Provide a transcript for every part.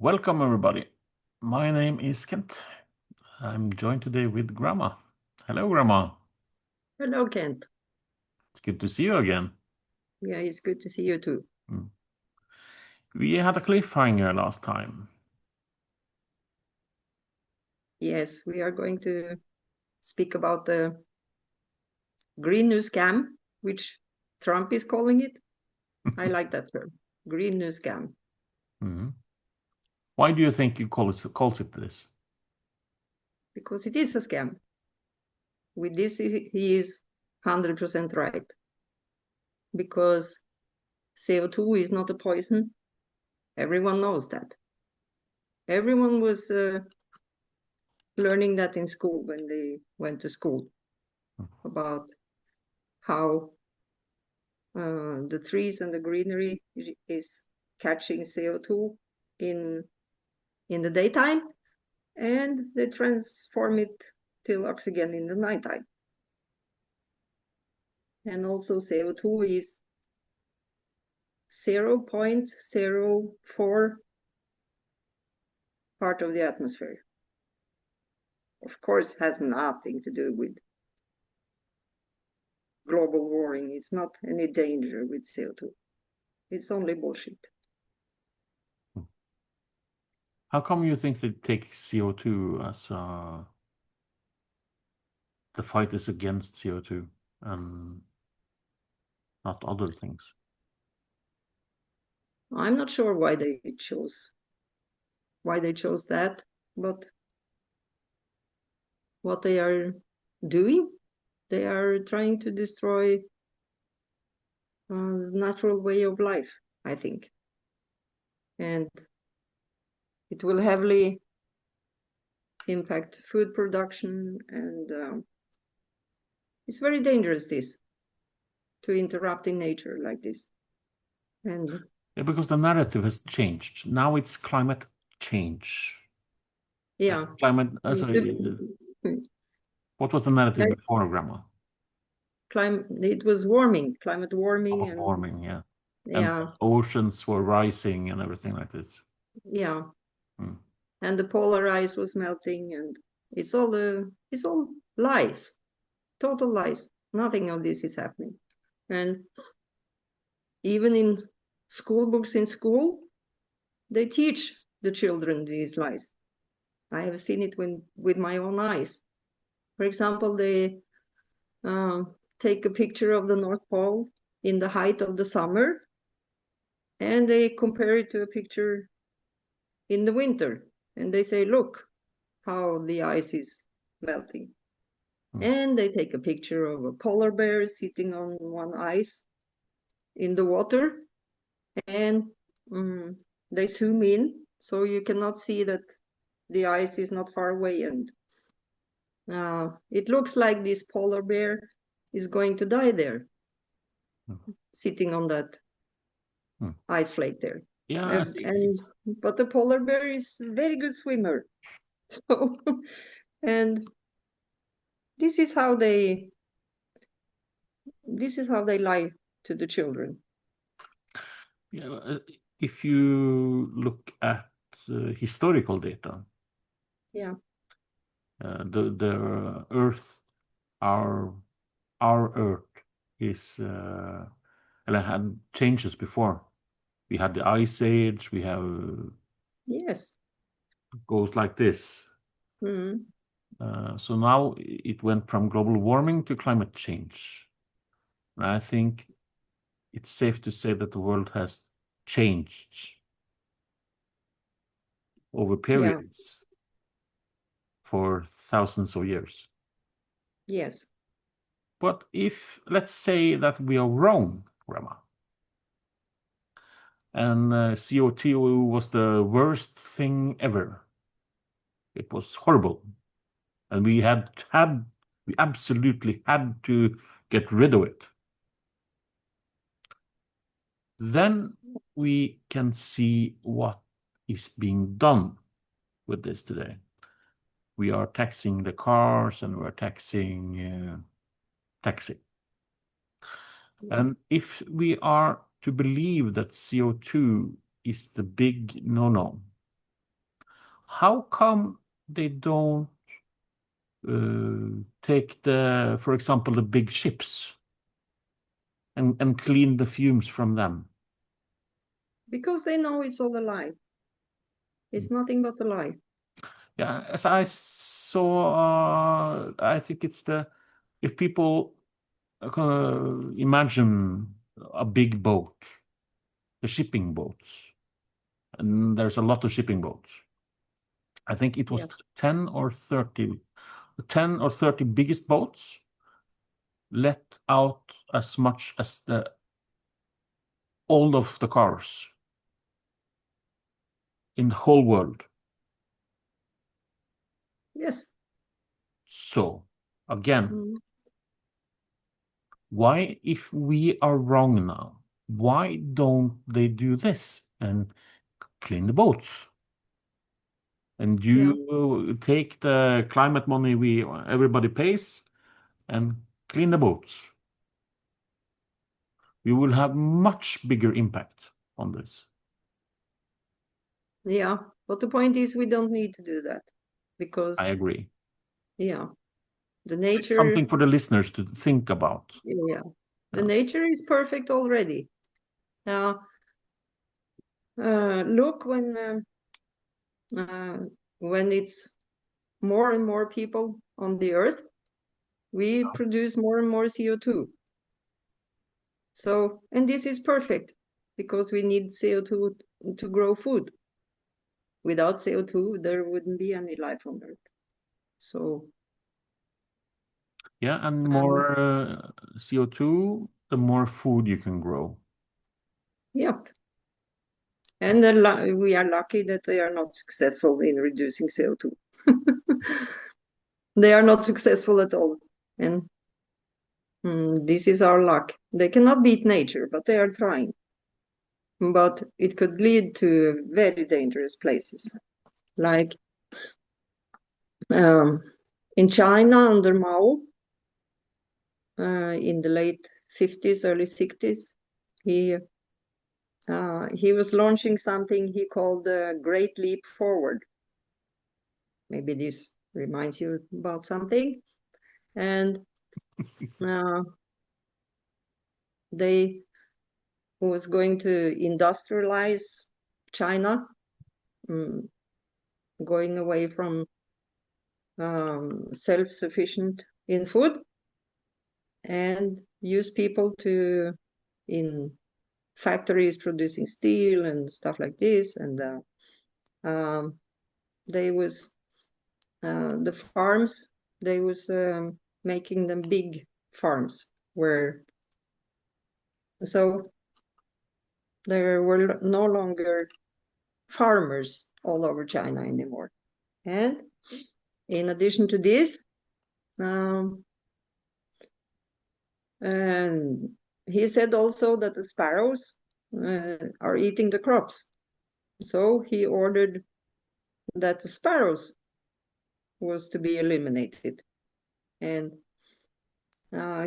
Welcome, everybody. My name is Kent. I'm joined today with Grandma. Hello, Grandma. Hello, Kent. It's good to see you again. Yeah, it's good to see you too. We had a cliffhanger last time. Yes, we are going to speak about the green new scam, which Trump is calling it. I like that term, green new scam. Why do you think he calls it this? Because it is a scam. With this, he is 100% right. Because CO2 is not a poison. Everyone knows that. Everyone was learning that in school when they went to school about how the trees and the greenery is catching CO2 in the daytime, and they transform it to oxygen in the nighttime. And also CO2 is 0.04 part of the atmosphere. Of course, has nothing to do with global warming. It's not any danger with CO2. It's only bullshit. How come you think they take CO2 as the fight is against CO2 and not other things? I'm not sure why they chose that, but what they are doing, they are trying to destroy the natural way of life, I think. And it will heavily impact food production, and it's very dangerous to interrupt in nature like this. And yeah, because the narrative has changed. Now it's climate change. yeah, Climate. What was the narrative before, Grandma? It was climate warming, and Warming, yeah. yeah, And oceans were rising and everything like this. yeah. And the polar ice was melting, and it's all lies, total lies. Nothing of this is happening. And even in school books in school, they teach the children these lies. I have seen it with my own eyes. For example, they take a picture of the North Pole in the height of the summer, and they compare it to a picture in the winter. And they say, look how the ice is melting. And they take a picture of a polar bear sitting on one ice in the water, and they zoom in, so you cannot see that the ice is not far away, and it looks like this polar bear is going to die there, sitting on that ice flake there. Yeah, But the polar bear is a very good swimmer. So, and this is how they lie to the children. Yeah, if you look at historical data, Yeah, the Earth, our Earth is had changes before. We had the Ice Age. We have yes, goes like this. So now it went from global warming to climate change. And I think it's safe to say that the world has changed over periods for thousands of years. Yes. But if, let's say that we are wrong, Grandma, and CO2 was the worst thing ever. It was horrible. And we absolutely had to get rid of it. Then we can see what is being done with this today. We are taxing the cars and we're taxing taxi. And if we are to believe that CO2 is the big no-no, how come they don't take for example, the big ships and clean the fumes from them? Because they know it's all a lie. It's nothing but a lie. Yeah, as I saw, I think it's if people imagine a big boat, the shipping boats, and there's a lot of shipping boats. I think it was Yeah. 10 or 30 biggest boats let out as much as all of the cars in the whole world. Yes. So again, Mm. why, if we are wrong now, why don't they do this and clean the boats? And you take the climate money everybody pays and clean the boats. We will have much bigger impact on this. Yeah, but the point is we don't need to do that because I agree. yeah, the It's nature, something for the listeners to think about. yeah, the Yeah. nature is perfect already. Now, look when it's more and more people on the earth, we produce more and more CO2. So, and this is perfect because we need CO2 to grow food. Without CO2, there wouldn't be any life on Earth. So, Yeah, and more CO2, the more food you can grow. yep. And we are lucky that they are not successful in reducing CO2. They are not successful at all. And this is our luck. They cannot beat nature, but they are trying. But it could lead to very dangerous places. Like in China under Mao, in the late 50s, early 60s, he was launching something he called the Great Leap Forward. Maybe this reminds you about something. And they was going to industrialize China, going away from self-sufficient in food and use people in factories producing steel and stuff like this. And they was the farms, they was making them big farms where so there were no longer farmers all over China anymore. And in addition to this, and he said also that the sparrows are eating the crops. So he ordered that the sparrows was to be eliminated. And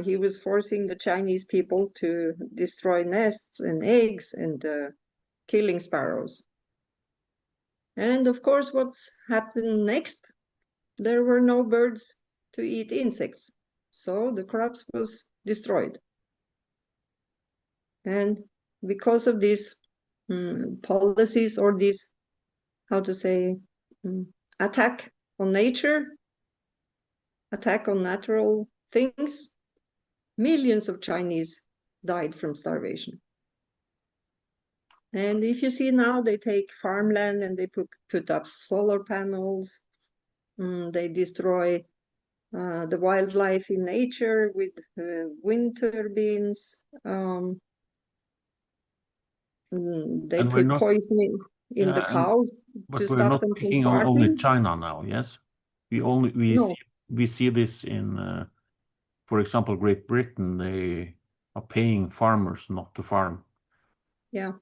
he was forcing the Chinese people to destroy nests and eggs and killing sparrows. And of course, what's happened next? There were no birds to eat insects. So the crops was destroyed. And because of these policies or this, how to say, attack on nature, attack on natural things, millions of Chinese died from starvation. And if you see now, they take farmland and they put up solar panels. They destroy the wildlife in nature with wind turbines. They put poison in the cows to stop them from But we're not picking on only China now, yes? We see this in, for example, Great Britain. They are paying farmers not to farm. Yeah.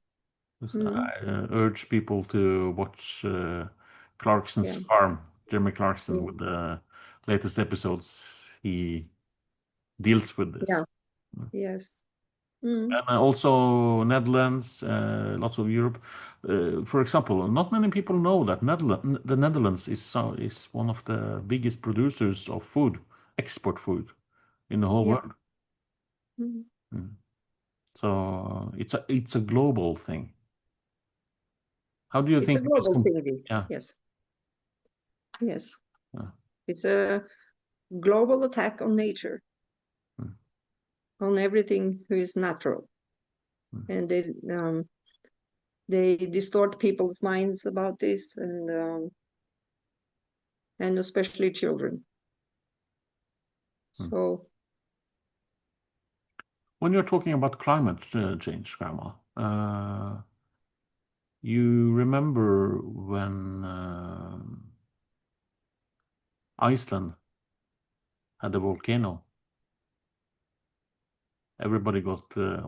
I urge people to watch Clarkson's Farm, Jeremy Clarkson, with the latest episodes. He deals with this. Yeah. Yes. Mm. And also Netherlands, lots of Europe. For example, not many people know that the Netherlands is one of the biggest producers of food, export food, in the whole Yeah. world. Mm. Mm. So it's a global thing. How do you It's a think it is global thing, this. Yeah. Yes. Yes. Yeah. It's a global attack on nature, Mm. on everything who is natural. Mm. And they distort people's minds about this, and especially children. Mm. So When you're talking about climate change, Grandma, you remember when Iceland had a volcano? Everybody got the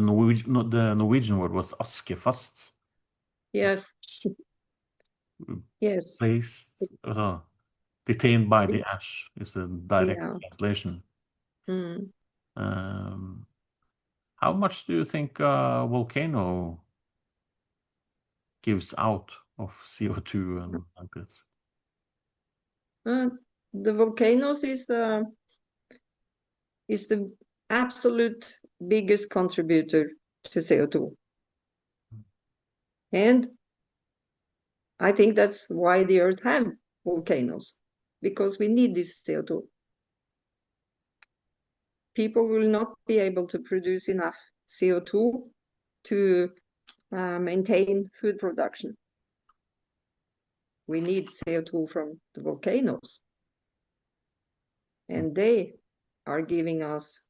Norwegian, no, the Norwegian word was askefast. yes, yes, Placed, detained by the this, ash is the direct yeah. translation. Mm. Um, how much do you think a volcano gives out of CO2 and like this? The volcanoes is the absolute biggest contributor to CO2. And I think that's why the Earth have volcanoes, because we need this CO2. People will not be able to produce enough CO2 to maintain food production. We need CO2 from the volcanoes. And they are giving us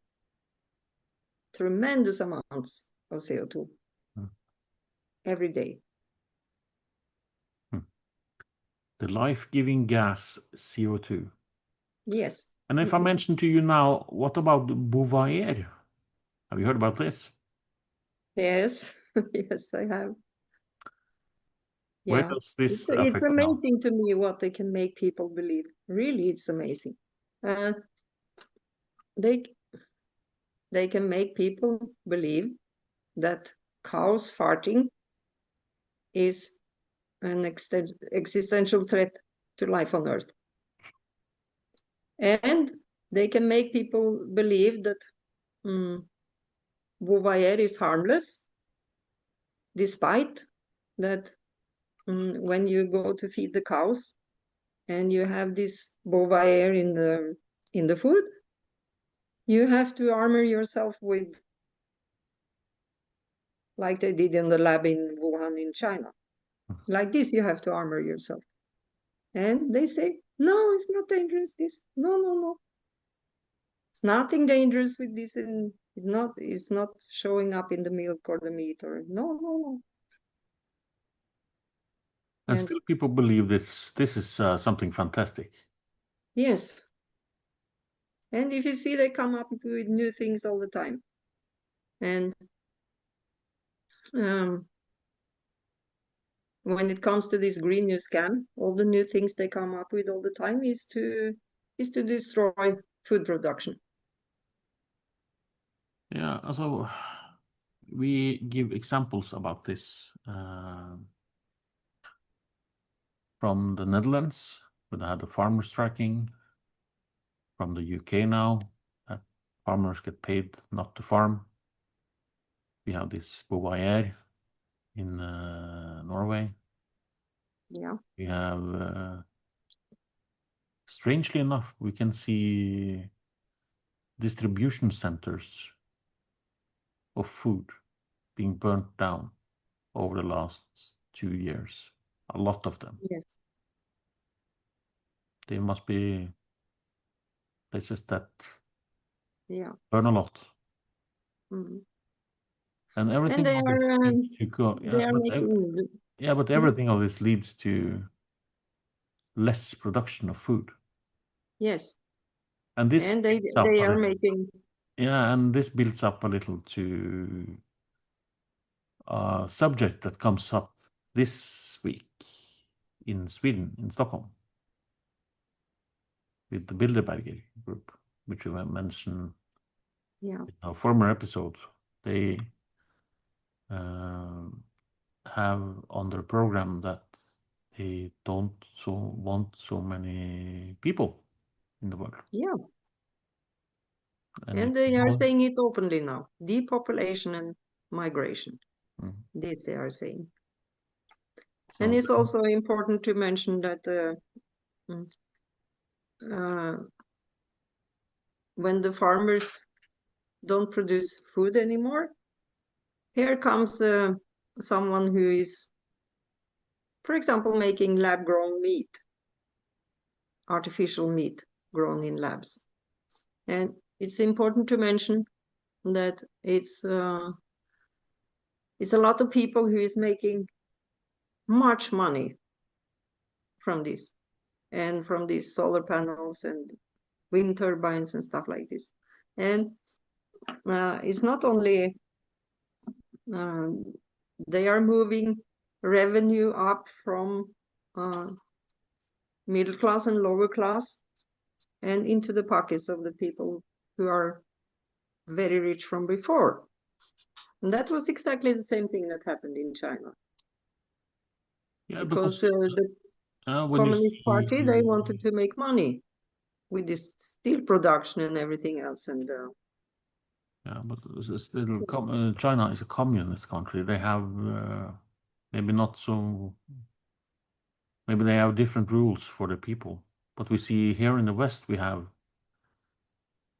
tremendous amounts of CO2 Mm. every day. Hmm. The life-giving gas CO2. Yes. And if I mention to you now, what about Bovaer? Have you heard about this? Yes, yes, I have. Where Yeah, does this it's affect now? amazing to me what they can make people believe. Really, it's amazing. Uh, they they can make people believe that cows farting is an existential threat to life on Earth, and they can make people believe that Bovaer is harmless, despite that when you go to feed the cows and you have this Bovaer in the food, you have to armor yourself with, like they did in the lab in Wuhan in China. Like this, you have to armor yourself. And they say, no, it's not dangerous. This, no, no, no. It's nothing dangerous with this, and it's not showing up in the milk or the meat, or no, no, no. And And still people believe this is something fantastic. yes. And if you see, they come up with new things all the time. And when it comes to this Green New scam, all the new things they come up with all the time is to destroy food production. Yeah, also we give examples about this from the Netherlands, where they had the farmer striking, from the UK now, that farmers get paid not to farm. We have this Bovaer in Norway. Yeah. We have, strangely enough, we can see distribution centers of food being burnt down over the last 2 years. A lot of them. Yes. They must be places that Yeah. burn a lot. Mm. And And everything they of this are leads to go. they are making But everything of this leads to less production of food. yes. And this And builds up they a are little. making Yeah, and this builds up a little to a subject that comes up this week in Sweden, in Stockholm, with the Bilderberger group, which we mentioned Yeah. In a former episode, they have on their program that they don't want so many people in the world. Yeah. And And they are saying it openly now. Depopulation and migration. This they are saying. So and it's also important to mention that when the farmers don't produce food anymore, here comes someone who is, for example, making lab-grown meat, artificial meat grown in labs. And it's important to mention that it's a lot of people who is making much money from this, and from these solar panels and wind turbines and stuff like this. And it's not only they are moving revenue up from middle class and lower class and into the pockets of the people who are very rich from before. And that was exactly the same thing that happened in China. yeah, because the Communist Party, they wanted to make money with this steel production and everything else. And yeah, but still, China is a communist country. They have maybe not so. Maybe they have different rules for the people. But we see here in the West, we have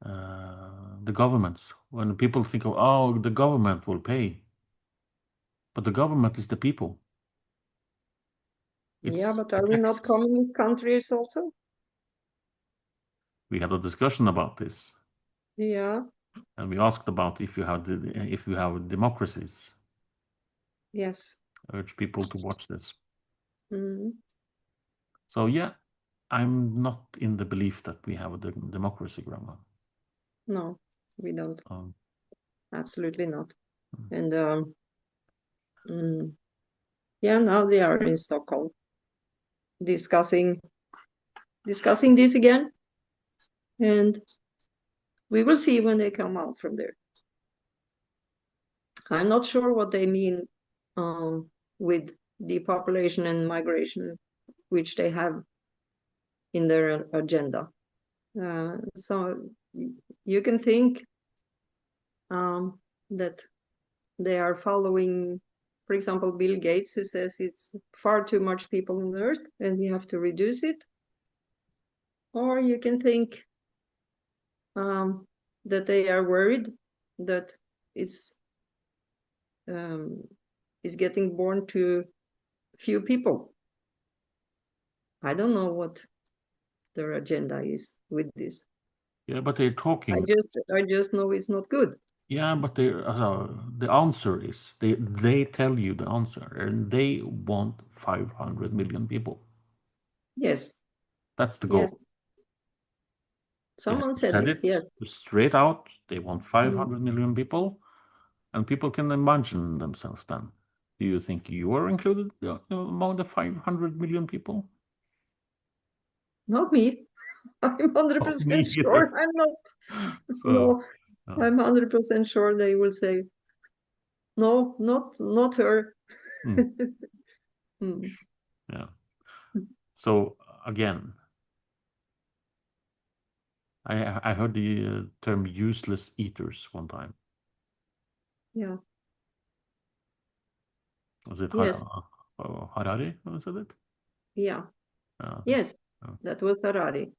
the governments. When people think of, oh, the government will pay, but the government is the people. yeah, but are we not communist countries also? We had a discussion about this. Yeah. And we asked about if you have democracies. Yes. I urge people to watch this. Mm. So yeah, I'm not in the belief that we have a democracy, Grandma. No, we don't. Absolutely not. And yeah, now they are in Stockholm discussing this again, and we will see when they come out from there. I'm not sure what they mean with depopulation and migration, which they have in their agenda. So you can think that they are following, for example, Bill Gates, who says it's far too much people on Earth and you have to reduce it. Or you can think that they are worried that it's getting born to few people. I don't know what their agenda is with this. Yeah, but they're talking. I just know it's not good. Yeah, but the answer is they tell you the answer, and they want 500 million people. Yes. That's the goal. Yes. Someone said this, yes. Straight out, they want 500 million people, and people can imagine themselves then. Do you think you are included among the 500 million people? Not me. I'm 100% sure I'm not. No, I'm 100% sure they will say, no, not her. Yeah. So again, I heard the term useless eaters one time. Yeah. Was it yes. Harari? Was it? Yeah. Yes, that was Harari.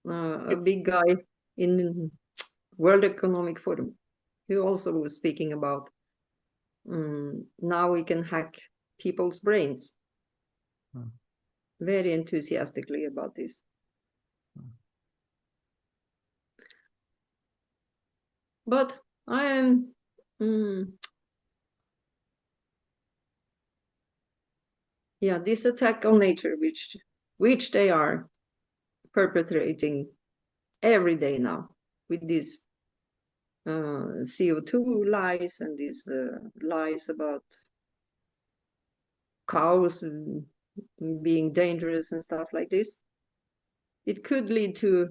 A big guy in World Economic Forum, who also was speaking about now we can hack people's brains. Very enthusiastically about this. But I am yeah, this attack on nature, which they are perpetrating every day now with these CO2 lies and these lies about cows being dangerous and stuff like this. It could lead to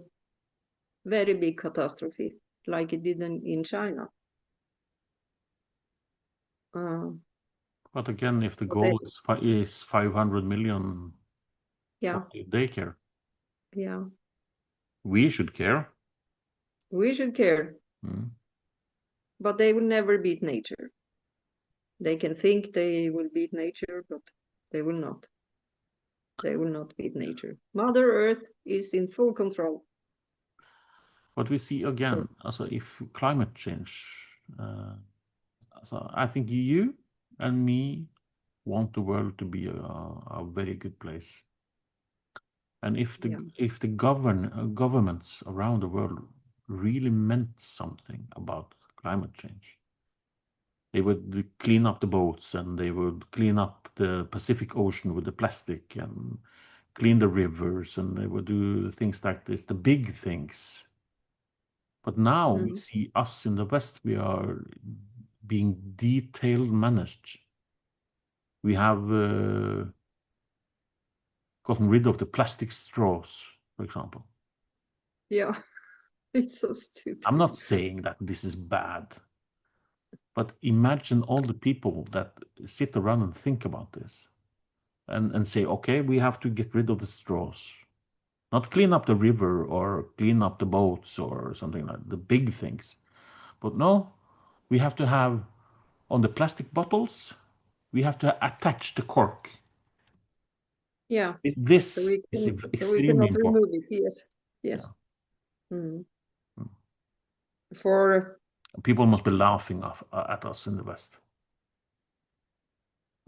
very big catastrophe, like it did in China. But again, if the But goal is 500 million, yeah, what do they care? yeah, We should care. we should care, Mm. but they will never beat nature. They can think they will beat nature, but they will not. They will not beat nature. Mother Earth is in full control. But we see again, So, also if climate change, so I think you and me want the world to be a very good place. And if the governments around the world really meant something about climate change, they would clean up the boats and they would clean up the Pacific Ocean with the plastic and clean the rivers, and they would do things like this, the big things. But now we see us in the West, we are being detailed managed. We have gotten rid of the plastic straws, for example. yeah, it's so stupid. I'm not saying that this is bad, but imagine all the people that sit around and think about this and say, okay, we have to get rid of the straws. Not clean up the river or clean up the boats or something like the big things. But no, we have to have on the plastic bottles, we have to attach the cork. Yeah. This So we is cannot extremely important. remove it. Yes. Yes. Yeah. For People must be laughing at us in the West.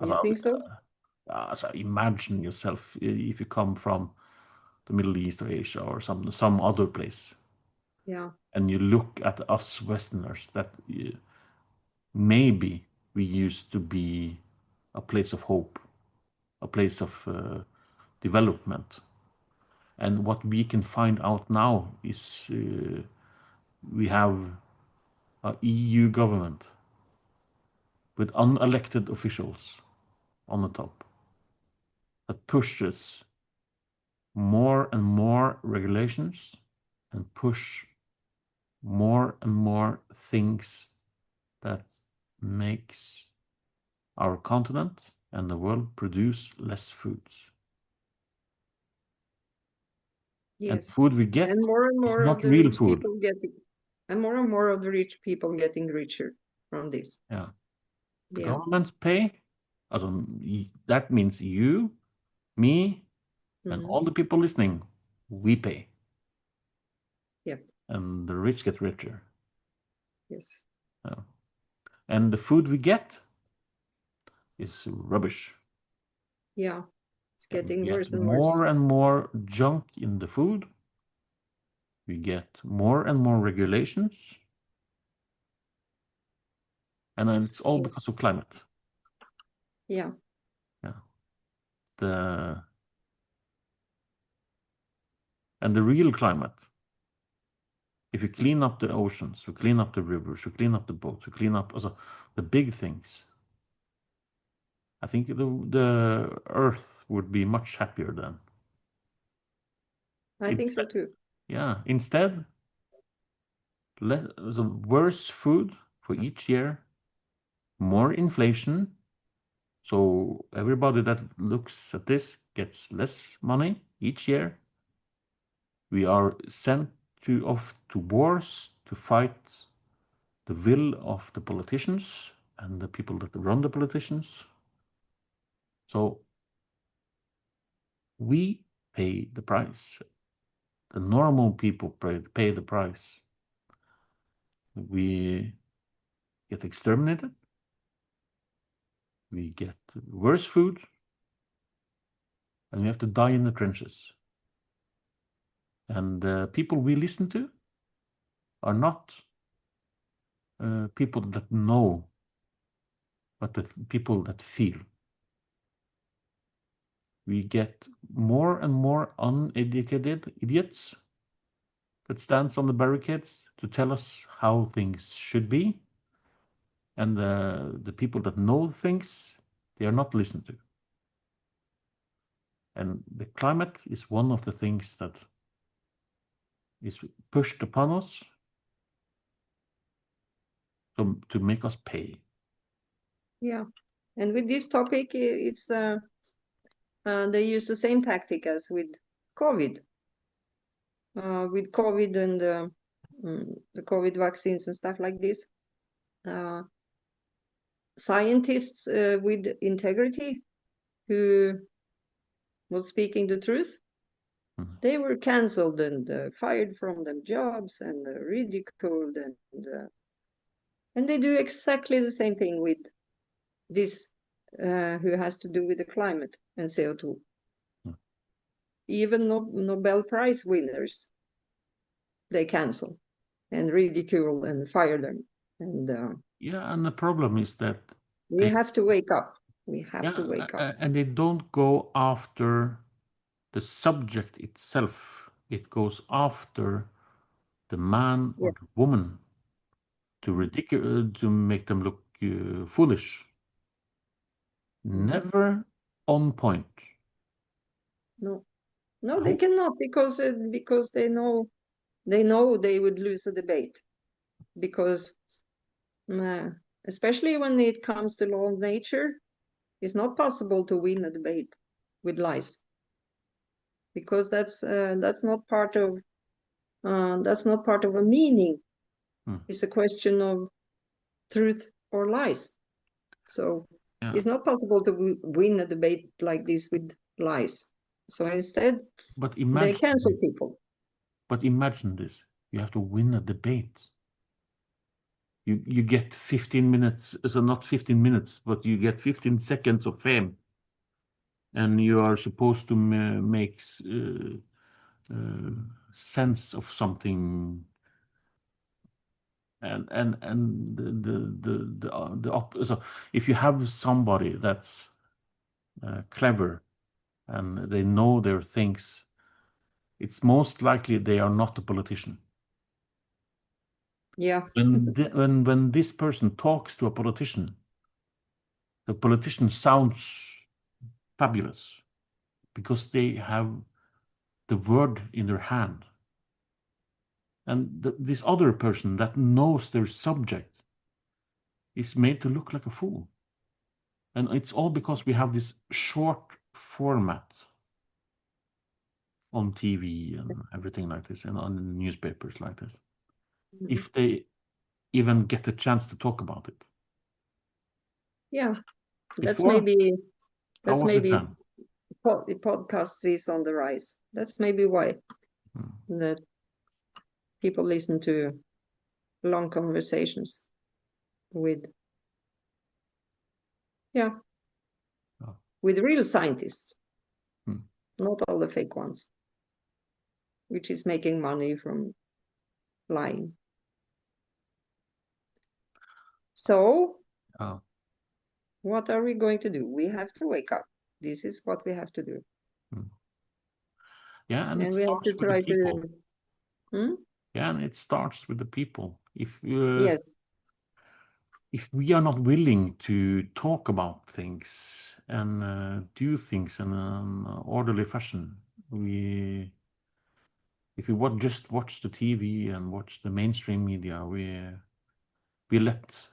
you think so? So imagine yourself if you come from the Middle East or Asia or some other place, Yeah. and you look at us Westerners, that maybe we used to be a place of hope, a place of development. And what we can find out now is we have a EU government with unelected officials on the top that pushes more and more regulations and push more and more things that makes our continent and the world produce less foods. Yes. And food we get and more is of not the real rich food. people getting, and more of the rich people getting richer from this. Yeah. The Yeah. governments pay. That means you, me, and all the people listening, we pay. Yep. And the rich get richer. Yes. Yeah. And the food we get is rubbish. Yeah. It's And we getting get worse and worse. more and more junk in the food. We get more and more regulations. And it's all because of climate. Yeah. Yeah. And the real climate, if you clean up the oceans, you clean up the rivers, you clean up the boats, you clean up also the big things, I think the Earth would be much happier then. I think so too. Yeah. Instead, the worse food for each year, more inflation. So everybody that looks at this gets less money each year. We are sent off to wars to fight the will of the politicians and the people that run the politicians. So we pay the price. The normal people pay the price. We get exterminated. We get worse food. And we have to die in the trenches. And the people we listen to are not people that know, but the people that feel. We get more and more uneducated idiots that stands on the barricades to tell us how things should be. And the people that know things, they are not listened to. And the climate is one of the things that is pushed upon us to make us pay. Yeah, and with this topic, it's they use the same tactic as with COVID. With COVID and the COVID vaccines and stuff like this, scientists with integrity who was speaking the truth, they were cancelled and fired from their jobs and ridiculed, and they do exactly the same thing with this who has to do with the climate and CO2. Even Nobel Prize winners, they cancel and ridicule and fire them. And yeah, and the problem is that we have to wake up. We have to wake up. And they don't go after the subject itself. It goes after the man or the woman to make them look foolish. Never on point. No, they cannot, because they know they would lose a debate, because especially when it comes to law of nature, it's not possible to win a debate with lies, because that's not part of a meaning. It's a question of truth or lies. So it's not possible to win a debate like this with lies. So instead, they cancel people. But imagine this: you have to win a debate. You get 15 minutes, so not 15 minutes, but you get 15 seconds of fame, and you are supposed to make sense of something, and so if you have somebody that's clever and they know their things, it's most likely they are not a politician. Yeah. When this person talks to a politician, the politician sounds fabulous because they have the word in their hand. And this other person that knows their subject is made to look like a fool. And it's all because we have this short format on TV and everything like this, and on newspapers like this. If they even get a chance to talk about it. Yeah, that's maybe the podcast is on the rise. That's maybe why that people listen to long conversations with with real scientists, not all the fake ones, which is making money from lying. So what are we going to do? We have to wake up. This is what we have to do. Yeah, and we have to try to. Yeah, and it starts with the people. If we are not willing to talk about things and do things in an orderly fashion, if we just watch the TV and watch the mainstream media, we let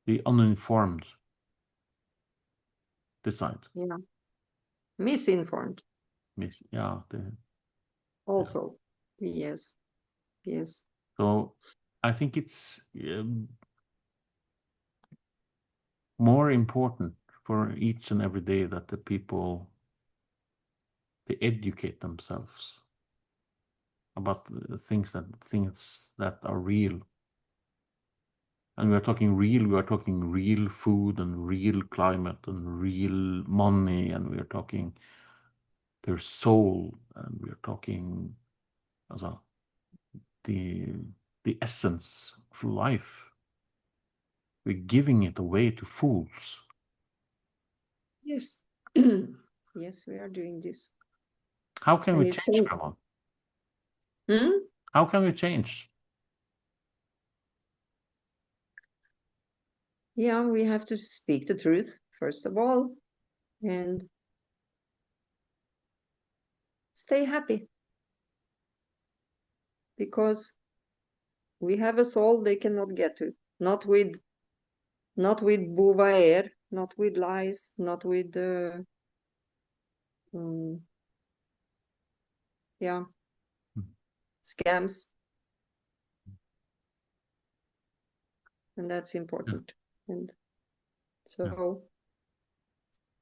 the uninformed decide. Yeah, misinformed. Also, yes. So I think it's more important for each and every day that the people, they educate themselves about the things that are real. And we are talking real food and real climate and real money, and we are talking their soul, and we are talking the essence of life. We're giving it away to fools. Yes. Yes, we are doing this. How can we change, Ramon? How can we change? Yeah, we have to speak the truth, first of all, and stay happy. because we have a soul they cannot get to. Not with Beauvoir, not with lies, not with yeah, scams. And that's important. And so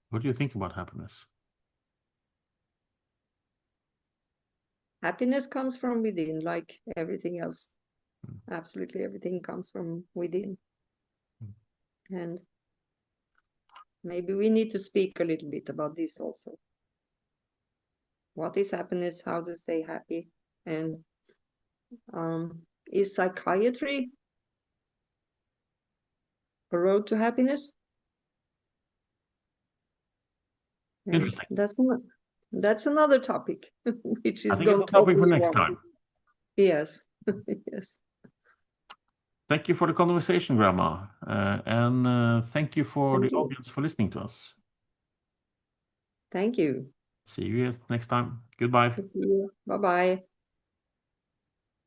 what do you think about happiness? Happiness comes from within, like everything else. Absolutely everything comes from within. And maybe we need to speak a little bit about this also. What is happiness? How to stay happy? And is psychiatry a road to happiness? And interesting. That's another topic, which is I think it's a topic for next time. Yes, yes. Thank you for the conversation, Grandma, and thank you for the audience for listening to us. Thank you. See you next time. Goodbye. See you. Bye-bye.